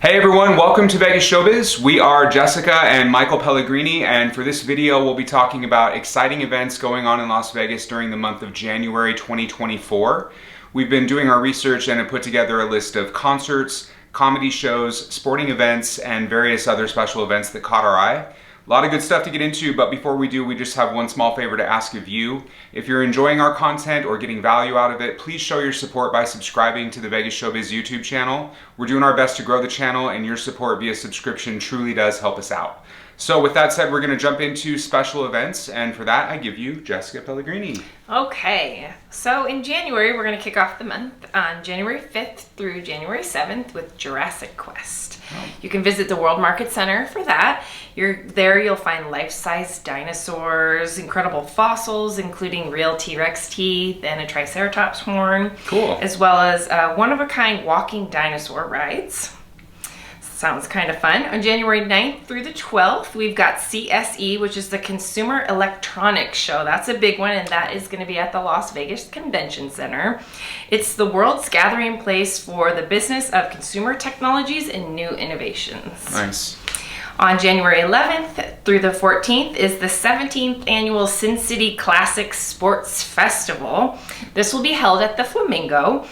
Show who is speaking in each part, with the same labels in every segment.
Speaker 1: Hey everyone, welcome to Vegas Showbiz. We are Jessica and Michael Pellegrini, and for this video we'll be talking about exciting events going on in Las Vegas during the month of January 2024. We've been doing our research and have put together a list of concerts, comedy shows, sporting events, and various other special events that caught our eye. A lot of good stuff to get into, but before we do, we just have one small favor to ask of you. If you're enjoying our content or getting value out of it, please show your support by subscribing to the Vegas Showbiz YouTube channel. We're doing our best to grow the channel, and your support via subscription truly does help us out. So with that said, we're going to jump into special events, and for that I give you Jessica Pellegrini.
Speaker 2: Okay, so in January we're going to kick off the month on January 5th through January 7th with Jurassic Quest. You can visit the World Market Center for that. You'll find life-size dinosaurs, incredible fossils, including real T-Rex teeth and a Triceratops horn.
Speaker 1: Cool. As
Speaker 2: well as one-of-a-kind walking dinosaur rides. Sounds kind of fun. On January 9th through the 12th, we've got CSE, which is the Consumer Electronics Show. That's a big one, and that is going to be at the Las Vegas Convention Center. It's the world's gathering place for the business of consumer technologies and new innovations.
Speaker 1: Nice.
Speaker 2: On January 11th through the 14th is the 17th annual Sin City Classic Sports Festival. This will be held at the Flamingo.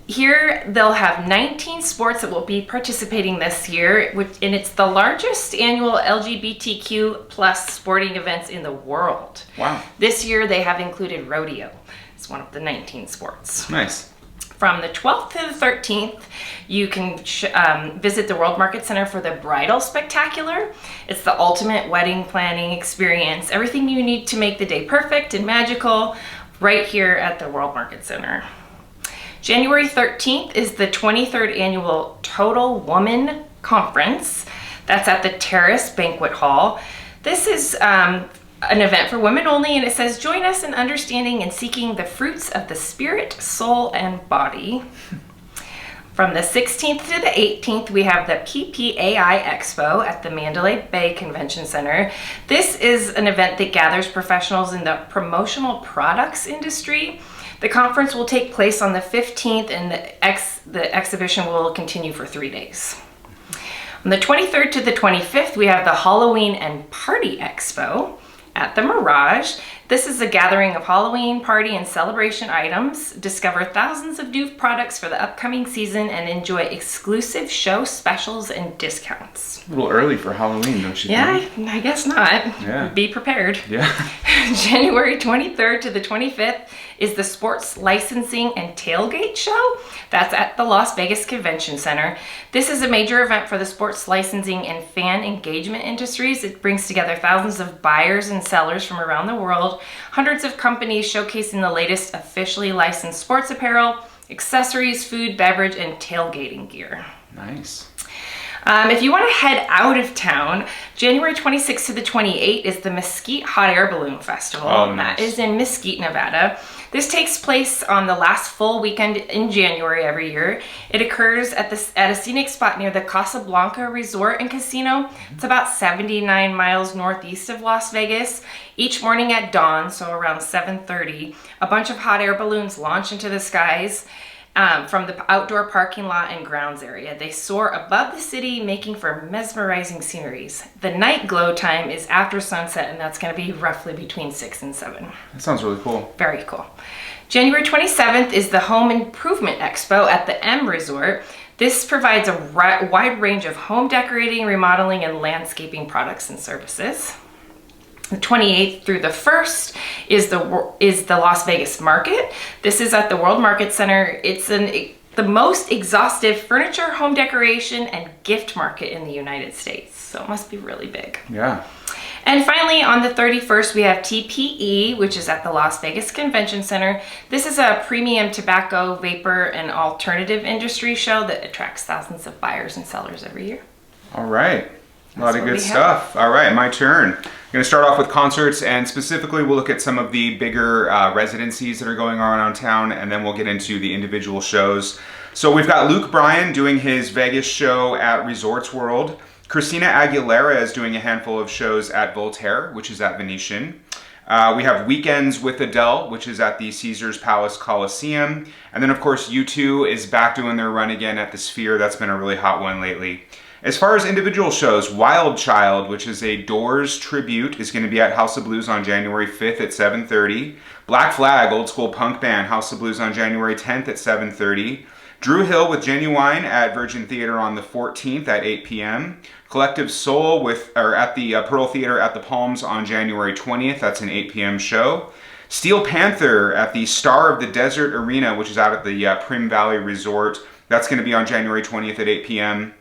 Speaker 2: Here they'll have 19 sports that will be participating this year, and it's the largest annual LGBTQ plus sporting events in the world.
Speaker 1: Wow. This
Speaker 2: year they have included rodeo. It's one of the 19 sports.
Speaker 1: Nice.
Speaker 2: From the 12th to the 13th, you can visit the World Market Center for the Bridal Spectacular. It's the ultimate wedding planning experience. Everything you need to make the day perfect and magical right here at the World Market Center. January 13th is the 23rd annual Total Woman Conference. That's at the Terrace Banquet Hall. This is an event for women only, and it says, join us in understanding and seeking the fruits of the spirit, soul, and body. From the 16th to the 18th, we have the PPAI Expo at the Mandalay Bay Convention Center. This is an event that gathers professionals in the promotional products industry. The conference will take place on the 15th, and the exhibition will continue for 3 days. On the 23rd to the 25th, we have the Halloween and Party Expo at the Mirage. This is a gathering of Halloween party and celebration items. Discover thousands of new products for the upcoming season and enjoy exclusive show specials and discounts.
Speaker 1: A little early for Halloween, don't you think?
Speaker 2: Yeah, I guess not.
Speaker 1: Yeah.
Speaker 2: Be prepared.
Speaker 1: Yeah.
Speaker 2: January 23rd to the 25th is the Sports Licensing and Tailgate Show. That's at the Las Vegas Convention Center. This is a major event for the sports licensing and fan engagement industries. It brings together thousands of buyers and sellers from around the world, hundreds of companies showcasing the latest officially licensed sports apparel, accessories, food, beverage, and tailgating gear.
Speaker 1: Nice.
Speaker 2: If you want to head out of town, January 26th to the 28th is the Mesquite Hot Air Balloon Festival.
Speaker 1: Oh, nice.
Speaker 2: That is in Mesquite, Nevada. This takes place on the last full weekend in January every year. It occurs at a scenic spot near the Casablanca Resort and Casino. It's about 79 miles northeast of Las Vegas. Each morning at dawn, so around 7:30, a bunch of hot air balloons launch into the skies from the outdoor parking lot and grounds area. They soar above the city, making for mesmerizing sceneries. The night glow time is after sunset, and that's going to be roughly between 6 and 7.
Speaker 1: That sounds really cool.
Speaker 2: Very cool. January 27th is the Home Improvement Expo at the M Resort. This provides a wide range of home decorating, remodeling, and landscaping products and services. The 28th through the 1st is the Las Vegas Market. This is at the World Market Center. It's the most exhaustive furniture, home decoration, and gift market in the United States. So it must be really big.
Speaker 1: Yeah.
Speaker 2: And finally, on the 31st, we have TPE, which is at the Las Vegas Convention Center. This is a premium tobacco, vapor, and alternative industry show that attracts thousands of buyers and sellers every year.
Speaker 1: All right. A lot of good stuff. All right, my turn. I'm going to start off with concerts, and specifically we'll look at some of the bigger residencies that are going on around town, and then we'll get into the individual shows. So we've got Luke Bryan doing his Vegas show at Resorts World. Christina Aguilera is doing a handful of shows at Voltaire, which is at Venetian. We have Weekends with Adele, which is at the Caesars Palace Coliseum. And then, of course, U2 is back doing their run again at the Sphere. That's been a really hot one lately. As far as individual shows, Wild Child, which is a Doors tribute, is going to be at House of Blues on January 5th at 7:30. Black Flag, old school punk band, House of Blues on January 10th at 7:30. Drew Hill with Genuine at Virgin Theater on the 14th at 8 p.m. Collective Soul at the Pearl Theater at the Palms on January 20th. That's an 8 p.m. show. Steel Panther at the Star of the Desert Arena, which is out at the Prim Valley Resort. That's going to be on January 20th at 8 p.m.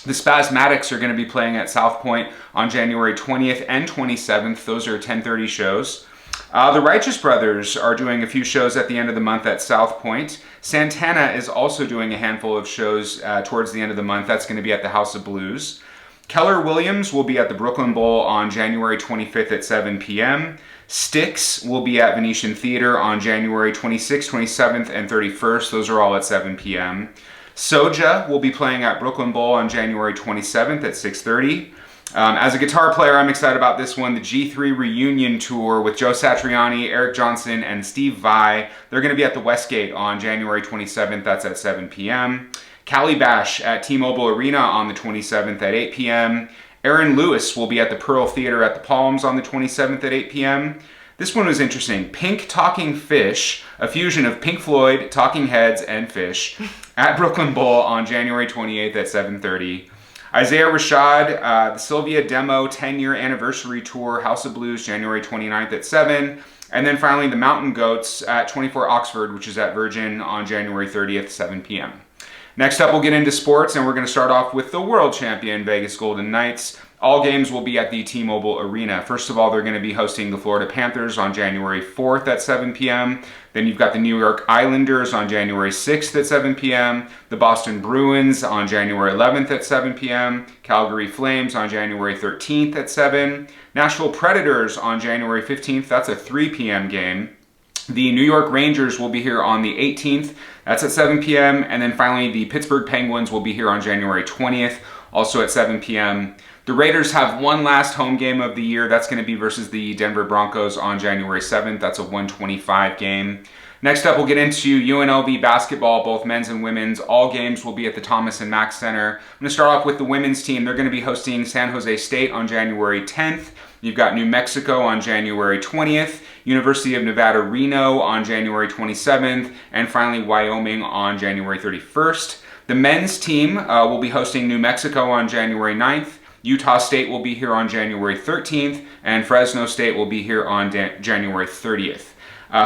Speaker 1: The Spasmatics are going to be playing at South Point on January 20th and 27th. Those are 10:30 shows. The Righteous Brothers are doing a few shows at the end of the month at South Point. Santana is also doing a handful of shows towards the end of the month. That's going to be at the House of Blues. Keller Williams will be at the Brooklyn Bowl on January 25th at 7 p.m. Styx will be at Venetian Theater on January 26th, 27th, and 31st. Those are all at 7 p.m. Soja will be playing at Brooklyn Bowl on January 27th at 6:30. As a guitar player, I'm excited about this one, the G3 Reunion Tour with Joe Satriani, Eric Johnson, and Steve Vai. They're going to be at the Westgate on January 27th. That's at 7 p.m. Calibash at T-Mobile Arena on the 27th at 8 p.m. Aaron Lewis will be at the Pearl Theater at the Palms on the 27th at 8 p.m. This one was interesting. Pink Talking Fish, a fusion of Pink Floyd, Talking Heads, and Fish, at Brooklyn Bowl on January 28th at 7:30. Isaiah Rashad, the Sylvia Demo 10-year anniversary tour, House of Blues, January 29th at 7. And then finally the Mountain Goats at 24 Oxford, which is at Virgin on January 30th, 7 p.m. Next up, we'll get into sports, and we're going to start off with the world champion Vegas Golden Knights. All games will be at the T-Mobile Arena. First of all, they're going to be hosting the Florida Panthers on January 4th at 7 p.m. Then you've got the New York Islanders on January 6th at 7 p.m., the Boston Bruins on January 11th at 7 p.m., Calgary Flames on January 13th at 7, Nashville Predators on January 15th, that's a 3 p.m. game. The New York Rangers will be here on the 18th, that's at 7 p.m., and then finally the Pittsburgh Penguins will be here on January 20th, also at 7 p.m. The Raiders have one last home game of the year. That's going to be versus the Denver Broncos on January 7th. That's a 1:25 game. Next up, we'll get into UNLV basketball, both men's and women's. All games will be at the Thomas and Mack Center. I'm going to start off with the women's team. They're going to be hosting San Jose State on January 10th. You've got New Mexico on January 20th, University of Nevada, Reno on January 27th, and finally Wyoming on January 31st. The men's team will be hosting New Mexico on January 9th. Utah State will be here on January 13th, and Fresno State will be here on January 30th.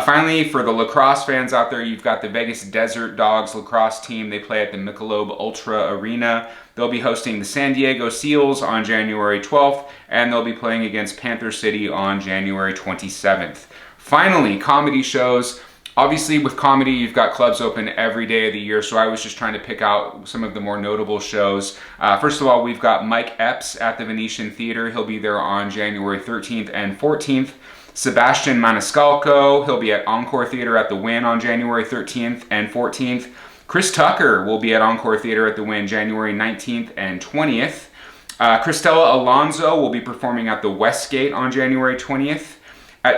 Speaker 1: Finally, for the lacrosse fans out there, you've got the Vegas Desert Dogs lacrosse team. They play at the Michelob Ultra Arena. They'll be hosting the San Diego Seals on January 12th, and they'll be playing against Panther City on January 27th. Finally, comedy shows. Obviously, with comedy, you've got clubs open every day of the year, so I was just trying to pick out some of the more notable shows. First of all, we've got Mike Epps at the Venetian Theater. He'll be there on January 13th and 14th. Sebastian Maniscalco, he'll be at Encore Theater at the Wynn on January 13th and 14th. Chris Tucker will be at Encore Theater at the Wynn January 19th and 20th. Cristela Alonso will be performing at the Westgate on January 20th. At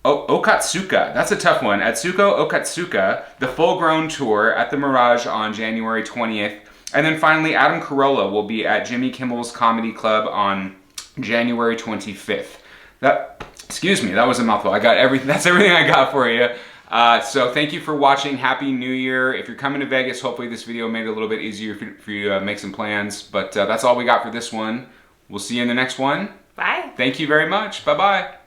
Speaker 1: Okatsuka, that's a tough one. Atsuko Okatsuka, the Full Grown Tour at the Mirage on January 20th. And then finally, Adam Carolla will be at Jimmy Kimmel's Comedy Club on January 25th. That was a mouthful. That's everything I got for you. So thank you for watching. Happy New Year. If you're coming to Vegas, hopefully this video made it a little bit easier for you to make some plans. But that's all we got for this one. We'll see you in the next one.
Speaker 2: Bye.
Speaker 1: Thank you very much. Bye-bye.